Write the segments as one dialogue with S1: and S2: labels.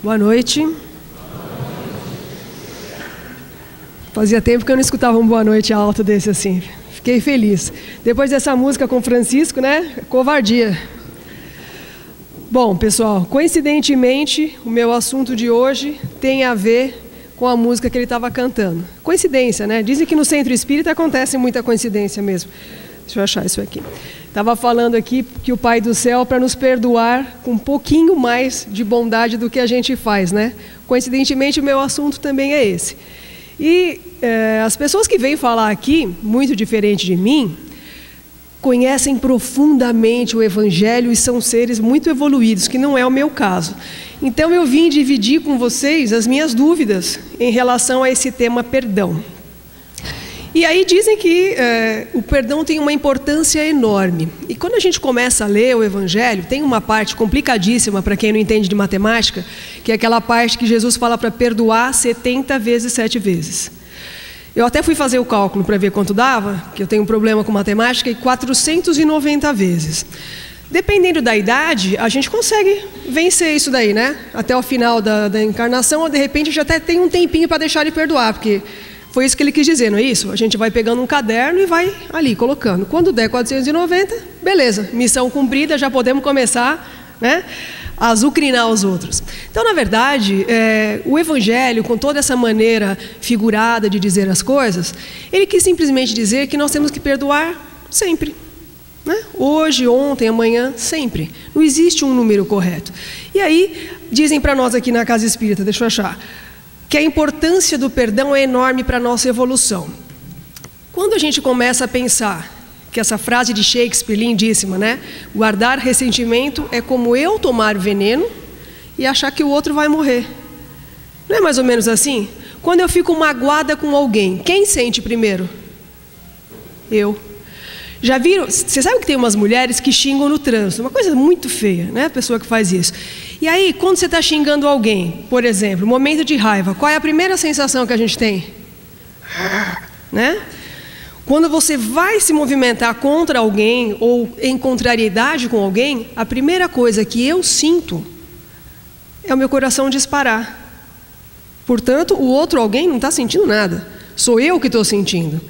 S1: Boa noite. Fazia tempo que eu não escutava um boa noite alto desse assim. Fiquei feliz. Depois dessa música com Francisco, né? Covardia. Bom, pessoal, coincidentemente, o meu assunto de hoje tem a ver com a música que ele estava cantando. Coincidência, né? Dizem que no centro espírita acontece muita coincidência mesmo. Deixa eu achar isso aqui. Estava falando aqui que o Pai do Céu, para nos perdoar com um pouquinho mais de bondade do que a gente faz, né? Coincidentemente, o meu assunto também é esse. E as pessoas que vêm falar aqui, muito diferente de mim, conhecem profundamente o Evangelho e são seres muito evoluídos, que não é o meu caso. Então eu vim dividir com vocês as minhas dúvidas em relação a esse tema perdão. E aí dizem que o perdão tem uma importância enorme. E quando a gente começa a ler o Evangelho, tem uma parte complicadíssima para quem não entende de matemática, que é aquela parte que Jesus fala para perdoar 70 vezes 7 vezes. Eu até fui fazer o cálculo para ver quanto dava, que eu tenho um problema com matemática, e 490 vezes. Dependendo da idade, a gente consegue vencer isso daí, né? Até o final da encarnação, ou de repente já até tem um tempinho para deixar ele perdoar, porque foi isso que ele quis dizer, não é isso? A gente vai pegando um caderno e vai ali colocando. Quando der 490, beleza, missão cumprida, já podemos começar, né, a azucrinar os outros. Então, na verdade, o Evangelho, com toda essa maneira figurada de dizer as coisas, ele quis simplesmente dizer que nós temos que perdoar sempre. Né? Hoje, ontem, amanhã, sempre. Não existe um número correto. E aí, dizem para nós aqui na Casa Espírita, deixa eu achar, que a importância do perdão é enorme para a nossa evolução. Quando a gente começa a pensar que essa frase de Shakespeare, lindíssima, né? Guardar ressentimento é como eu tomar veneno e achar que o outro vai morrer. Não é mais ou menos assim? Quando eu fico magoada com alguém, quem sente primeiro? Eu. Já viram? Você sabe que tem umas mulheres que xingam no trânsito, uma coisa muito feia, né? A pessoa que faz isso. E aí, quando você está xingando alguém, por exemplo, momento de raiva, qual é a primeira sensação que a gente tem? Né? Quando você vai se movimentar contra alguém ou em contrariedade com alguém, a primeira coisa que eu sinto é o meu coração disparar. Portanto, o outro alguém não está sentindo nada. Sou eu que estou sentindo.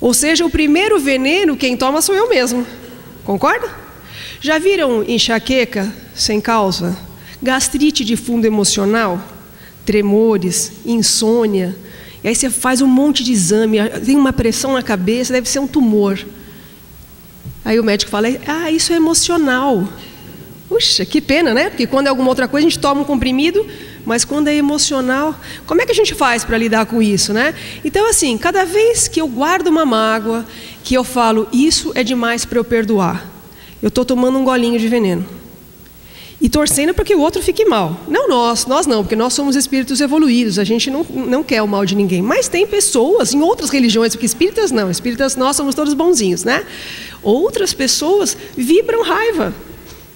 S1: Ou seja, o primeiro veneno quem toma sou eu mesmo. Concorda? Já viram enxaqueca sem causa? Gastrite de fundo emocional? Tremores? Insônia? E aí você faz um monte de exame, tem uma pressão na cabeça, deve ser um tumor. Aí o médico fala, isso é emocional. Puxa, que pena, né? Porque quando é alguma outra coisa a gente toma um comprimido, mas quando é emocional, como é que a gente faz para lidar com isso, né? Então assim, cada vez que eu guardo uma mágoa, que eu falo, isso é demais para eu perdoar, eu estou tomando um golinho de veneno. E torcendo para que o outro fique mal. Não nós não, porque nós somos espíritos evoluídos, a gente não quer o mal de ninguém. Mas tem pessoas em outras religiões, porque espíritas não, espíritas nós somos todos bonzinhos, né? Outras pessoas vibram raiva.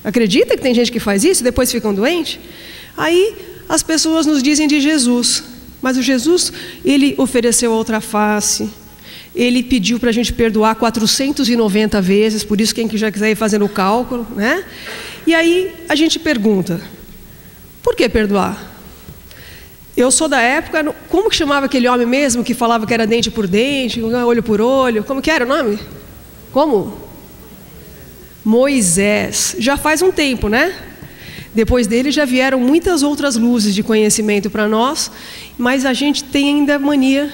S1: Acredita que tem gente que faz isso e depois ficam doentes? Aí as pessoas nos dizem de Jesus, mas o Jesus, ele ofereceu a outra face, ele pediu para a gente perdoar 490 vezes, por isso quem já quiser ir fazendo o cálculo, né? E aí a gente pergunta, por que perdoar? Eu sou da época, como que chamava aquele homem mesmo que falava que era dente por dente, olho por olho, como que era o nome? Como? Moisés, já faz um tempo, né? Depois dele já vieram muitas outras luzes de conhecimento para nós, mas a gente tem ainda mania,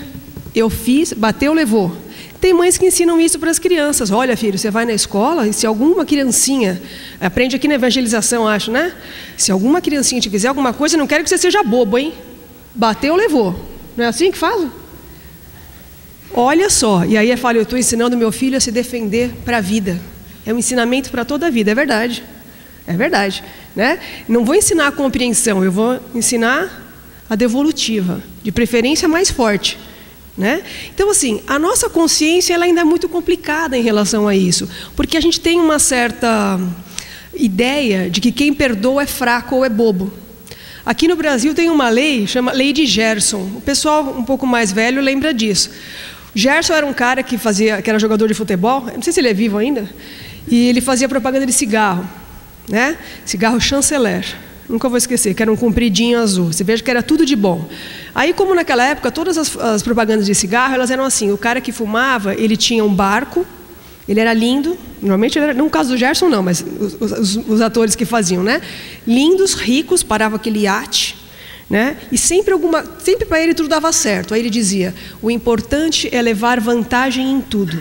S1: eu fiz, bateu, levou. Tem mães que ensinam isso para as crianças. Olha, filho, você vai na escola e se alguma criancinha, aprende aqui na evangelização, acho, né? Se alguma criancinha te fizer alguma coisa, eu não quero que você seja bobo, hein? Bateu, levou. Não é assim que faz? Olha só, e aí eu falo, eu estou ensinando meu filho a se defender para a vida. É um ensinamento para toda a vida, é verdade. É verdade, né? Não vou ensinar a compreensão, eu vou ensinar a devolutiva, de preferência mais forte. Né? Então assim, a nossa consciência ela ainda é muito complicada em relação a isso, porque a gente tem uma certa ideia de que quem perdoa é fraco ou é bobo. Aqui no Brasil tem uma lei, chama Lei de Gerson. O pessoal um pouco mais velho lembra disso. Gerson era um cara que era jogador de futebol, não sei se ele é vivo ainda, e ele fazia propaganda de cigarro, né? Cigarro chanceler. Nunca vou esquecer, que era um compridinho azul. Você veja que era tudo de bom. Aí, como naquela época, todas as propagandas de cigarro, elas eram assim. O cara que fumava, ele tinha um barco, ele era lindo. Normalmente, no caso do Gerson, não, mas os atores que faziam, né? Lindos, ricos, parava aquele iate, né? E sempre para ele tudo dava certo. Aí ele dizia, o importante é levar vantagem em tudo.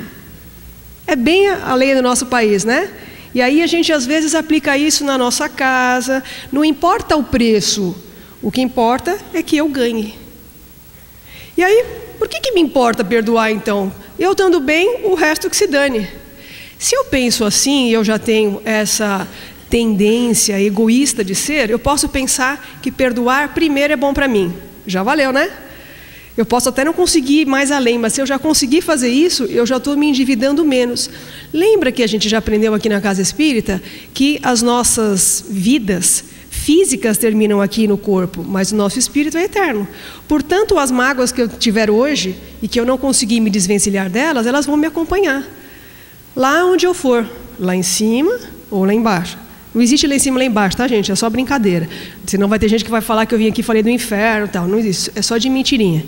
S1: É bem a lei do nosso país, né? E aí a gente às vezes aplica isso na nossa casa. Não importa o preço, o que importa é que eu ganhe. E aí, por que me importa perdoar então? Eu estando bem, o resto que se dane. Se eu penso assim, e eu já tenho essa tendência egoísta de ser, eu posso pensar que perdoar primeiro é bom para mim. Já valeu, né? Eu posso até não conseguir ir mais além, mas se eu já conseguir fazer isso, eu já estou me endividando menos. Lembra que a gente já aprendeu aqui na Casa Espírita que as nossas vidas físicas terminam aqui no corpo, mas o nosso espírito é eterno. Portanto, as mágoas que eu tiver hoje e que eu não consegui me desvencilhar delas, elas vão me acompanhar. Lá onde eu for, lá em cima ou lá embaixo. Não existe lá em cima e lá embaixo, tá, gente? É só brincadeira. Senão vai ter gente que vai falar que eu vim aqui e falei do inferno e tal. Não existe, é só de mentirinha.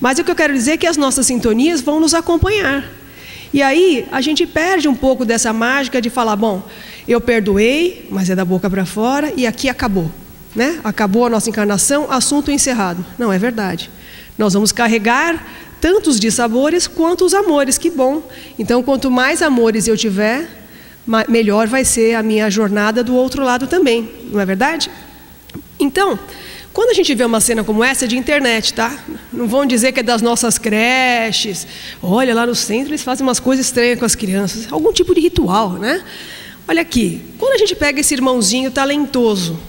S1: Mas o que eu quero dizer é que as nossas sintonias vão nos acompanhar. E aí, a gente perde um pouco dessa mágica de falar, bom, eu perdoei, mas é da boca para fora e aqui acabou, né? Acabou a nossa encarnação, assunto encerrado. Não, é verdade. Nós vamos carregar tanto os dissabores quanto os amores, que bom. Então, quanto mais amores eu tiver, melhor vai ser a minha jornada do outro lado também, não é verdade? Então, quando a gente vê uma cena como essa, é de internet, tá? Não vão dizer que é das nossas creches. Olha, lá no centro eles fazem umas coisas estranhas com as crianças. Algum tipo de ritual, né? Olha aqui, quando a gente pega esse irmãozinho talentoso,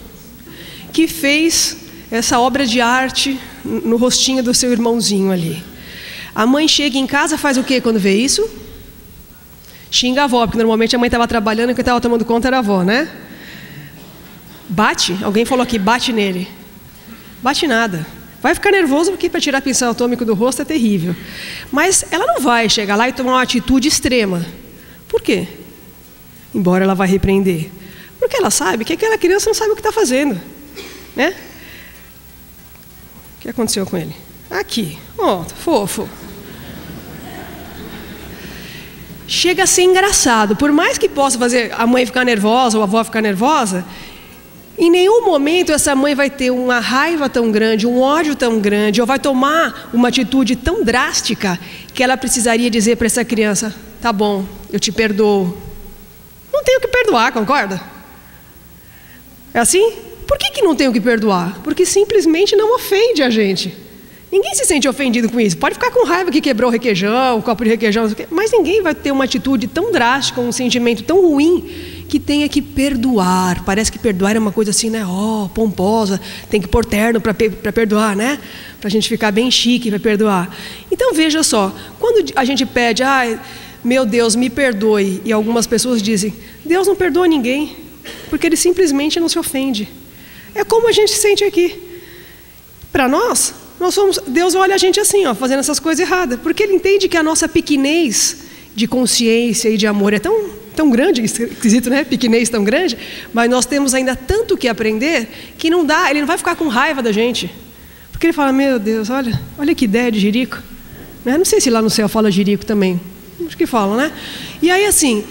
S1: que fez essa obra de arte no rostinho do seu irmãozinho ali. A mãe chega em casa, faz o quê quando vê isso? Xinga a avó, porque normalmente a mãe estava trabalhando e quem estava tomando conta era a avó, né? Bate? Alguém falou aqui, bate nele. Bate nada. Vai ficar nervoso porque para tirar pincel atômico do rosto é terrível. Mas ela não vai chegar lá e tomar uma atitude extrema. Por quê? Embora ela vá repreender. Porque ela sabe que aquela criança não sabe o que está fazendo. Né? O que aconteceu com ele? Aqui. Ó, fofo. Chega a ser engraçado. Por mais que possa fazer a mãe ficar nervosa ou a avó ficar nervosa, em nenhum momento essa mãe vai ter uma raiva tão grande, um ódio tão grande, ou vai tomar uma atitude tão drástica que ela precisaria dizer para essa criança, tá bom, eu te perdoo. Não tenho que perdoar, concorda? É assim? Por que não tenho que perdoar? Porque simplesmente não ofende a gente. Ninguém se sente ofendido com isso. Pode ficar com raiva que quebrou o requeijão, o copo de requeijão, mas ninguém vai ter uma atitude tão drástica, um sentimento tão ruim, que tenha que perdoar. Parece que perdoar é uma coisa assim, né? Pomposa, tem que pôr terno para perdoar, né? Para a gente ficar bem chique para perdoar. Então veja só, quando a gente pede, meu Deus, me perdoe, e algumas pessoas dizem, Deus não perdoa ninguém, porque Ele simplesmente não se ofende. É como a gente se sente aqui. Para nós somos, Deus olha a gente assim, fazendo essas coisas erradas, porque Ele entende que a nossa pequenez de consciência e de amor é tão grande, esquisito, né? Pequenez tão grande, mas nós temos ainda tanto que aprender que não dá, Ele não vai ficar com raiva da gente, porque Ele fala, meu Deus, olha que ideia de jirico, né? Não sei se lá no céu fala jirico também, acho que falam, né? E aí assim,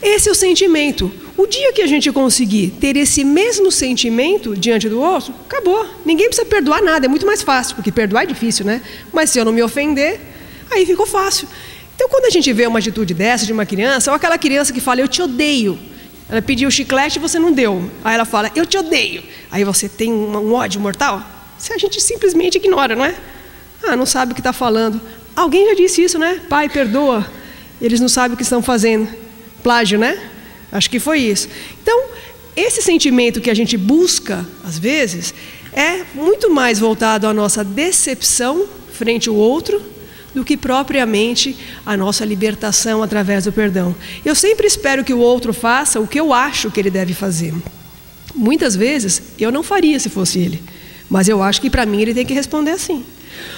S1: esse é o sentimento. O dia que a gente conseguir ter esse mesmo sentimento diante do outro, acabou. Ninguém precisa perdoar nada, é muito mais fácil, porque perdoar é difícil, né? Mas se eu não me ofender, aí ficou fácil. Então, quando a gente vê uma atitude dessa de uma criança, ou aquela criança que fala, eu te odeio. Ela pediu chiclete e você não deu. Aí ela fala, eu te odeio. Aí você tem um ódio mortal? Se a gente simplesmente ignora, não é? Não sabe o que está falando. Alguém já disse isso, né? Pai, perdoa. Eles não sabem o que estão fazendo. Plágio, né? Acho que foi isso. Então, esse sentimento que a gente busca, às vezes, é muito mais voltado à nossa decepção frente ao outro do que propriamente a nossa libertação através do perdão. Eu sempre espero que o outro faça o que eu acho que ele deve fazer. Muitas vezes, eu não faria se fosse ele, mas eu acho que para mim ele tem que responder assim.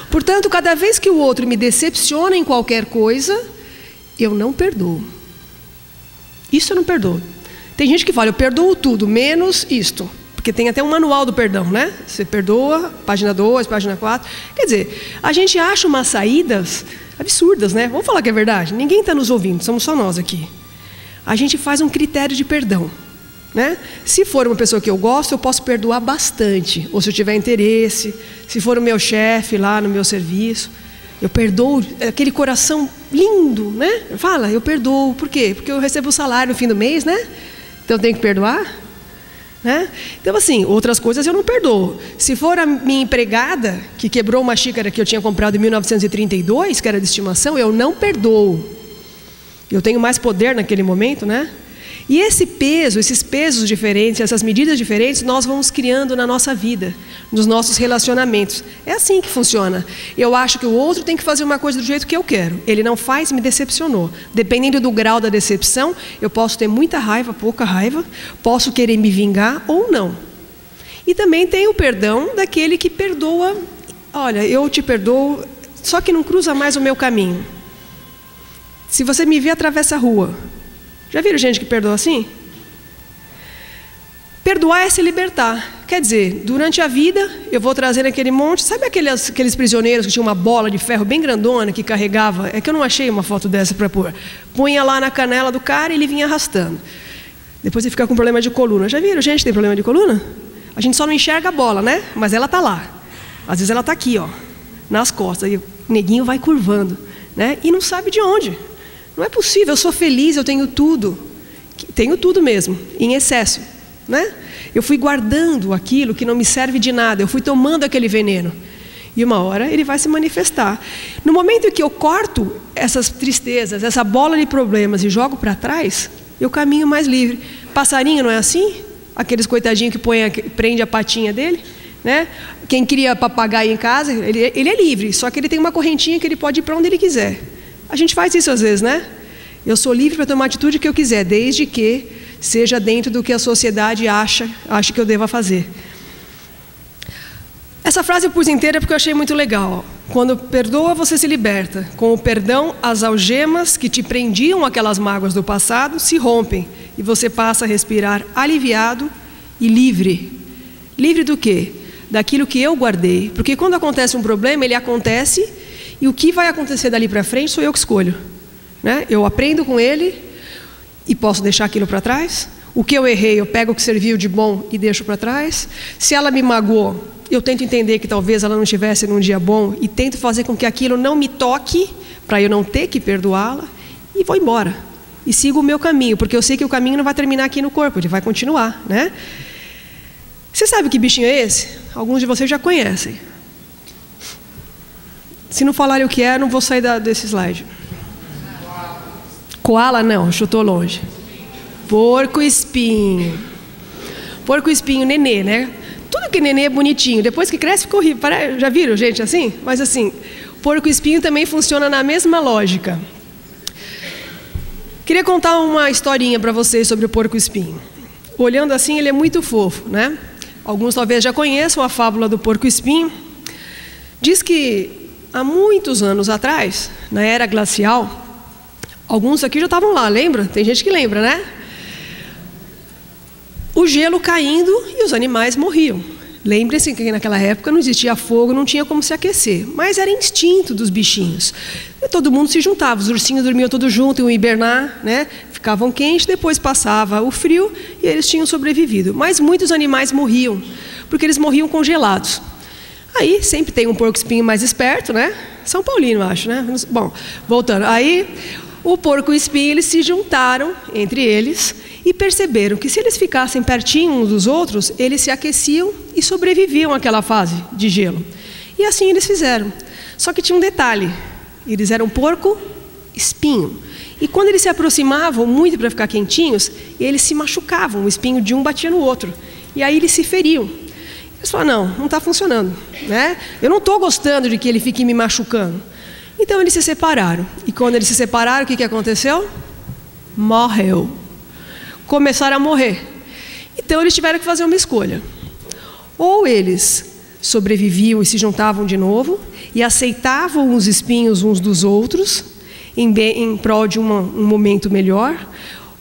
S1: Portanto, cada vez que o outro me decepciona em qualquer coisa, eu não perdoo. Isso eu não perdoo. Tem gente que fala, eu perdoo tudo, menos isto. Porque tem até um manual do perdão, né? Você perdoa, página 2, página 4. Quer dizer, a gente acha umas saídas absurdas, né? Vamos falar que é verdade? Ninguém está nos ouvindo, somos só nós aqui. A gente faz um critério de perdão, né? Se for uma pessoa que eu gosto, eu posso perdoar bastante. Ou se eu tiver interesse, se for o meu chefe lá no meu serviço, eu perdoo, aquele coração lindo, né? Fala, eu perdoo. Por quê? Porque eu recebo o salário no fim do mês, né? Então eu tenho que perdoar, né? Então assim, outras coisas eu não perdoo. Se for a minha empregada que quebrou uma xícara que eu tinha comprado em 1932, que era de estimação, eu não perdoo. Eu tenho mais poder naquele momento, né? E esse peso, esses pesos diferentes, essas medidas diferentes, nós vamos criando na nossa vida, nos nossos relacionamentos. É assim que funciona. Eu acho que o outro tem que fazer uma coisa do jeito que eu quero. Ele não faz, me decepcionou. Dependendo do grau da decepção, eu posso ter muita raiva, pouca raiva, posso querer me vingar ou não. E também tem o perdão daquele que perdoa. Olha, eu te perdoo, só que não cruza mais o meu caminho. Se você me vê, atravessa a rua. Já viram gente que perdoa assim? Perdoar é se libertar. Quer dizer, durante a vida, eu vou trazendo aquele monte. Sabe aqueles prisioneiros que tinham uma bola de ferro bem grandona que carregava? É que eu não achei uma foto dessa para pôr. Punha lá na canela do cara e ele vinha arrastando. Depois ele fica com problema de coluna. Já viram gente que tem problema de coluna? A gente só não enxerga a bola, né? Mas ela está lá. Às vezes ela está aqui, ó, nas costas. E o neguinho vai curvando, né? E não sabe de onde. Não é possível, eu sou feliz, eu tenho tudo mesmo, em excesso, né? Eu fui guardando aquilo que não me serve de nada, eu fui tomando aquele veneno. E uma hora ele vai se manifestar. No momento em que eu corto essas tristezas, essa bola de problemas e jogo para trás, eu caminho mais livre. Passarinho não é assim? Aqueles coitadinhos que prende a patinha dele, né? Quem cria papagaio em casa, ele é livre, só que ele tem uma correntinha que ele pode ir para onde ele quiser. A gente faz isso às vezes, né? Eu sou livre para tomar a atitude que eu quiser, desde que seja dentro do que a sociedade acha que eu deva fazer. Essa frase eu pus inteira porque eu achei muito legal. Quando perdoa, você se liberta. Com o perdão, as algemas que te prendiam aquelas mágoas do passado se rompem. E você passa a respirar aliviado e livre. Livre do quê? Daquilo que eu guardei. Porque quando acontece um problema, ele acontece... E o que vai acontecer dali para frente sou eu que escolho, né? Eu aprendo com ele e posso deixar aquilo para trás. O que eu errei, eu pego o que serviu de bom e deixo para trás. Se ela me magoou, eu tento entender que talvez ela não estivesse num dia bom e tento fazer com que aquilo não me toque, para eu não ter que perdoá-la, e vou embora. E sigo o meu caminho, porque eu sei que o caminho não vai terminar aqui no corpo, ele vai continuar, né? Você sabe que bichinho é esse? Alguns de vocês já conhecem. Se não falarem o que é, não vou sair desse slide. Koala não, chutou longe. Porco-espinho. Porco-espinho, nenê, né? Tudo que nenê é bonitinho. Depois que cresce, fica horrível. Já viram gente assim? Mas assim, porco-espinho também funciona na mesma lógica. Queria contar uma historinha para vocês sobre o porco-espinho. Olhando assim, ele é muito fofo, né? Alguns talvez já conheçam a fábula do porco-espinho. Diz que há muitos anos atrás, na era glacial, alguns aqui já estavam lá, lembra? Tem gente que lembra, né? O gelo caindo e os animais morriam. Lembre-se que naquela época não existia fogo, não tinha como se aquecer, mas era instinto dos bichinhos. E todo mundo se juntava, os ursinhos dormiam todos juntos, iam hibernar, né? Ficavam quentes, depois passava o frio e eles tinham sobrevivido. Mas muitos animais morriam, porque eles morriam congelados. Aí sempre tem um porco-espinho mais esperto, né? São Paulino, acho, né? Bom, voltando. Aí o porco-espinho, eles se juntaram entre eles e perceberam que se eles ficassem pertinho uns dos outros, eles se aqueciam e sobreviviam àquela fase de gelo. E assim eles fizeram. Só que tinha um detalhe. Eles eram porco-espinho. E quando eles se aproximavam muito para ficar quentinhos, eles se machucavam. O espinho de um batia no outro. E aí eles se feriam. Eles falaram, não está funcionando, né? Eu não estou gostando de que ele fique me machucando. Então eles se separaram. E quando eles se separaram, o que aconteceu? Morreu. Começaram a morrer. Então eles tiveram que fazer uma escolha. Ou eles sobreviviam e se juntavam de novo e aceitavam os espinhos uns dos outros em prol de um momento melhor,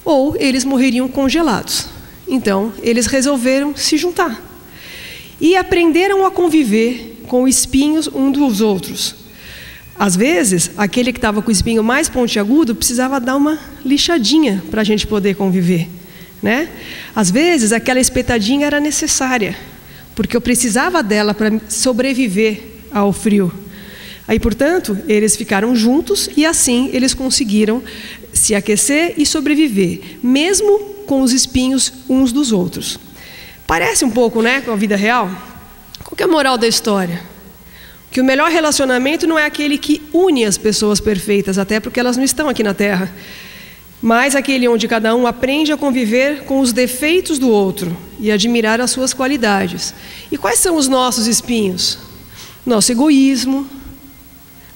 S1: ou eles morreriam congelados. Então, eles resolveram se juntar. E aprenderam a conviver com espinhos uns dos outros. Às vezes, aquele que estava com o espinho mais pontiagudo precisava dar uma lixadinha para a gente poder conviver, né? Às vezes, aquela espetadinha era necessária, porque eu precisava dela para sobreviver ao frio. Aí, portanto, eles ficaram juntos e assim eles conseguiram se aquecer e sobreviver, mesmo com os espinhos uns dos outros. Parece um pouco, né, com a vida real? Qual que é a moral da história? Que o melhor relacionamento não é aquele que une as pessoas perfeitas, até porque elas não estão aqui na Terra, mas aquele onde cada um aprende a conviver com os defeitos do outro e admirar as suas qualidades. E quais são os nossos espinhos? Nosso egoísmo,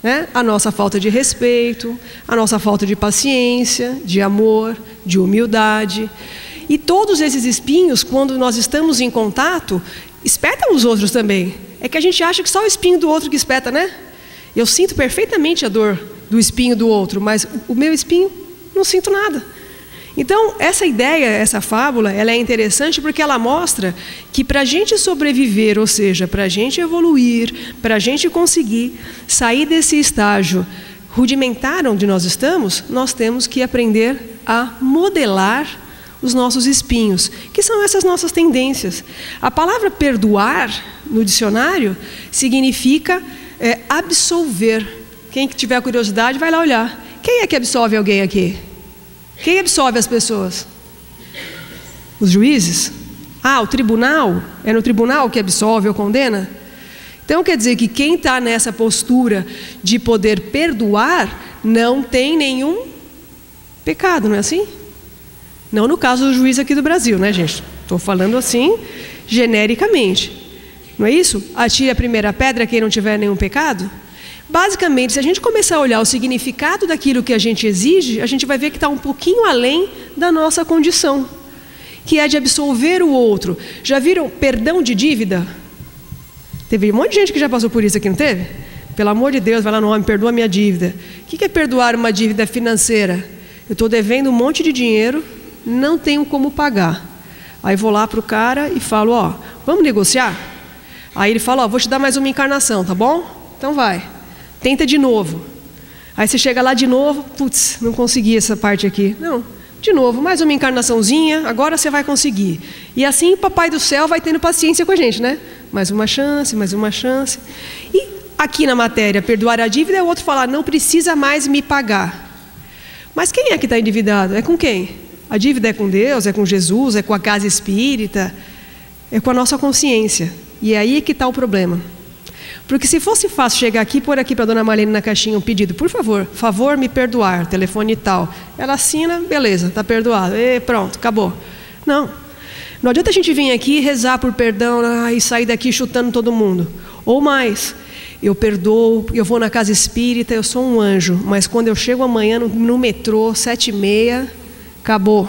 S1: né? A nossa falta de respeito, a nossa falta de paciência, de amor, de humildade. E todos esses espinhos, quando nós estamos em contato, espetam os outros também. É que a gente acha que só o espinho do outro que espeta, né? Eu sinto perfeitamente a dor do espinho do outro, mas o meu espinho, não sinto nada. Então, essa ideia, essa fábula, ela é interessante porque ela mostra que para a gente sobreviver, ou seja, para a gente evoluir, para a gente conseguir sair desse estágio rudimentar onde nós estamos, nós temos que aprender a modelar os nossos espinhos, que são essas nossas tendências. A palavra perdoar, no dicionário, significa absolver. Quem tiver curiosidade, vai lá olhar. Quem é que absolve alguém aqui? Quem absolve as pessoas? Os juízes? Ah, o tribunal? É no tribunal que absolve ou condena? Então quer dizer que quem está nessa postura de poder perdoar não tem nenhum pecado, não é assim? Não no caso do juiz aqui do Brasil, né, gente? Estou falando assim, genericamente. Não é isso? Atire a primeira pedra quem não tiver nenhum pecado? Basicamente, se a gente começar a olhar o significado daquilo que a gente exige, a gente vai ver que está um pouquinho além da nossa condição, que é de absolver o outro. Já viram perdão de dívida? Teve um monte de gente que já passou por isso aqui, não teve? Pelo amor de Deus, vai lá no homem, perdoa a minha dívida. O que é perdoar uma dívida financeira? Eu estou devendo um monte de dinheiro, não tenho como pagar. Aí vou lá para o cara e falo, ó, vamos negociar? Aí ele fala, ó, vou te dar mais uma encarnação, tá bom? Então vai. Tenta de novo. Aí você chega lá de novo, putz, não consegui essa parte aqui. Não, de novo, mais uma encarnaçãozinha, agora você vai conseguir. E assim o Papai do Céu vai tendo paciência com a gente, né? Mais uma chance, mais uma chance. E aqui na matéria, perdoar a dívida, é o outro falar, não precisa mais me pagar. Mas quem é que está endividado? É com quem? A dívida é com Deus, é com Jesus, é com a casa espírita, é com a nossa consciência. E é aí que está o problema. Porque se fosse fácil chegar aqui e pôr aqui para a dona Marlene na caixinha um pedido, por favor me perdoar, telefone e tal. Ela assina, beleza, está perdoado, e pronto, acabou. Não adianta a gente vir aqui e rezar por perdão e sair daqui chutando todo mundo. Ou mais, eu perdoo, eu vou na casa espírita, eu sou um anjo, mas quando eu chego amanhã no metrô, 7h30, acabou.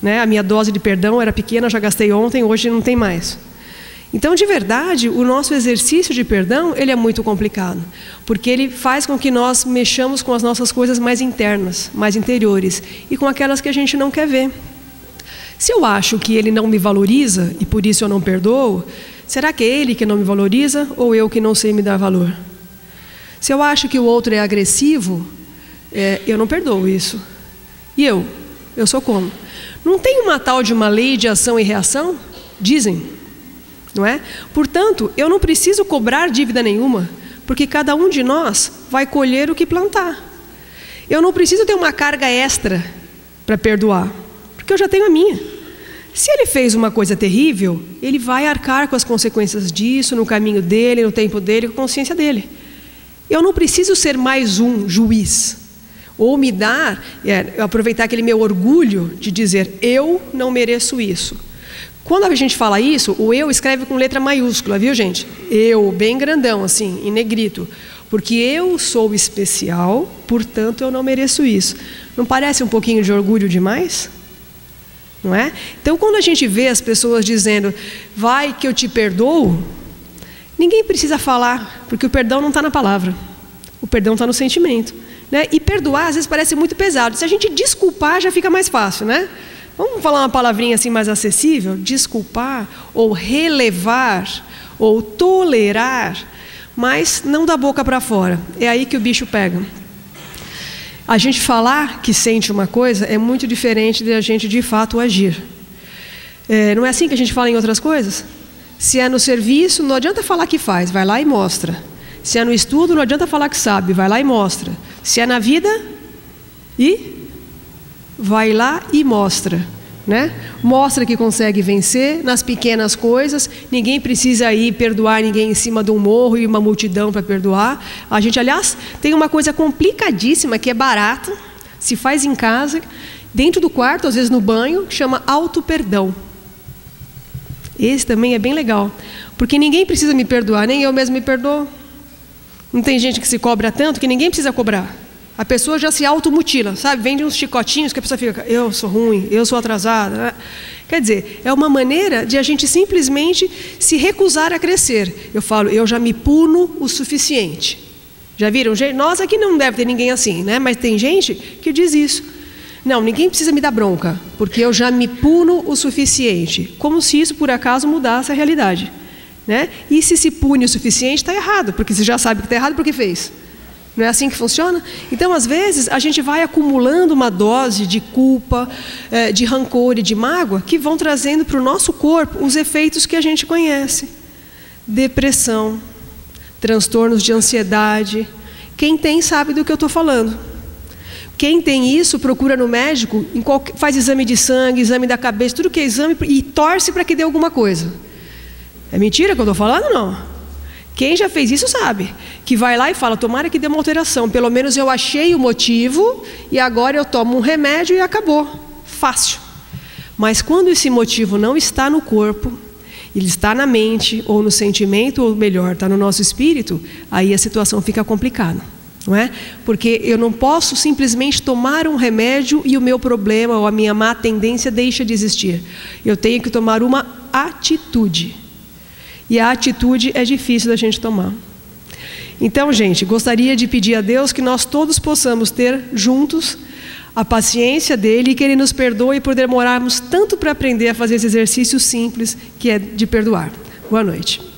S1: Né? A minha dose de perdão era pequena, já gastei ontem, hoje não tem mais. Então, de verdade, o nosso exercício de perdão, ele é muito complicado, porque ele faz com que nós mexamos com as nossas coisas mais internas, mais interiores, e com aquelas que a gente não quer ver. Se eu acho que ele não me valoriza, e por isso eu não perdoo, será que é ele que não me valoriza, ou eu que não sei me dar valor? Se eu acho que o outro é agressivo, eu não perdoo isso. E eu sou como? Não tem uma tal de uma lei de ação e reação? Dizem. Não é? Portanto, eu não preciso cobrar dívida nenhuma, porque cada um de nós vai colher o que plantar. Eu não preciso ter uma carga extra para perdoar, porque eu já tenho a minha. Se ele fez uma coisa terrível, ele vai arcar com as consequências disso, no caminho dele, no tempo dele, com a consciência dele. Eu não preciso ser mais um juiz, ou me dar, aproveitar aquele meu orgulho de dizer, eu não mereço isso. Quando a gente fala isso, o eu escreve com letra maiúscula, viu, gente? Eu, bem grandão, assim, em negrito. Porque eu sou especial, portanto eu não mereço isso. Não parece um pouquinho de orgulho demais? Não é? Então, quando a gente vê as pessoas dizendo, vai que eu te perdoo, ninguém precisa falar, porque o perdão não está na palavra. O perdão está no sentimento. Né? E perdoar, às vezes, parece muito pesado. Se a gente desculpar, já fica mais fácil, né? Vamos falar uma palavrinha assim mais acessível? Desculpar, ou relevar, ou tolerar, mas não da boca para fora. É aí que o bicho pega. A gente falar que sente uma coisa é muito diferente de a gente de fato agir. Não é assim que a gente fala em outras coisas? Se é no serviço, não adianta falar que faz, vai lá e mostra. Se é no estudo, não adianta falar que sabe, vai lá e mostra. Se é na vida, vai lá e mostra, né? Mostra que consegue vencer nas pequenas coisas. Ninguém precisa ir perdoar ninguém em cima de um morro e uma multidão para perdoar. A gente, aliás, tem uma coisa complicadíssima que é barata, se faz em casa, dentro do quarto, às vezes no banho, que chama auto-perdão. Esse também é bem legal, porque ninguém precisa me perdoar, nem eu mesmo me perdoo. Não tem gente que se cobra tanto que ninguém precisa cobrar. A pessoa já se automutila, sabe? Vende uns chicotinhos que a pessoa fica, eu sou ruim, eu sou atrasada. Quer dizer, é uma maneira de a gente simplesmente se recusar a crescer. Eu falo, eu já me puno o suficiente. Já viram? Nós aqui não deve ter ninguém assim, né? Mas tem gente que diz isso. Não, ninguém precisa me dar bronca, porque eu já me puno o suficiente. Como se isso, por acaso, mudasse a realidade, né? E se pune o suficiente, está errado, porque você já sabe que está errado, porque fez. Não é assim que funciona? Então, às vezes, a gente vai acumulando uma dose de culpa, de rancor e de mágoa, que vão trazendo para o nosso corpo os efeitos que a gente conhece. Depressão, transtornos de ansiedade. Quem tem sabe do que eu estou falando. Quem tem isso, procura no médico, faz exame de sangue, exame da cabeça, tudo que é exame, e torce para que dê alguma coisa. É mentira que eu estou falando, não? Quem já fez isso sabe, que vai lá e fala, tomara que dê uma alteração, pelo menos eu achei o motivo, e agora eu tomo um remédio e acabou. Fácil. Mas quando esse motivo não está no corpo, ele está na mente, ou no sentimento, ou melhor, está no nosso espírito, aí a situação fica complicada. Não é? Porque eu não posso simplesmente tomar um remédio e o meu problema ou a minha má tendência deixa de existir. Eu tenho que tomar uma atitude. E a atitude é difícil da gente tomar. Então, gente, gostaria de pedir a Deus que nós todos possamos ter juntos a paciência dele e que ele nos perdoe por demorarmos tanto para aprender a fazer esse exercício simples que é de perdoar. Boa noite.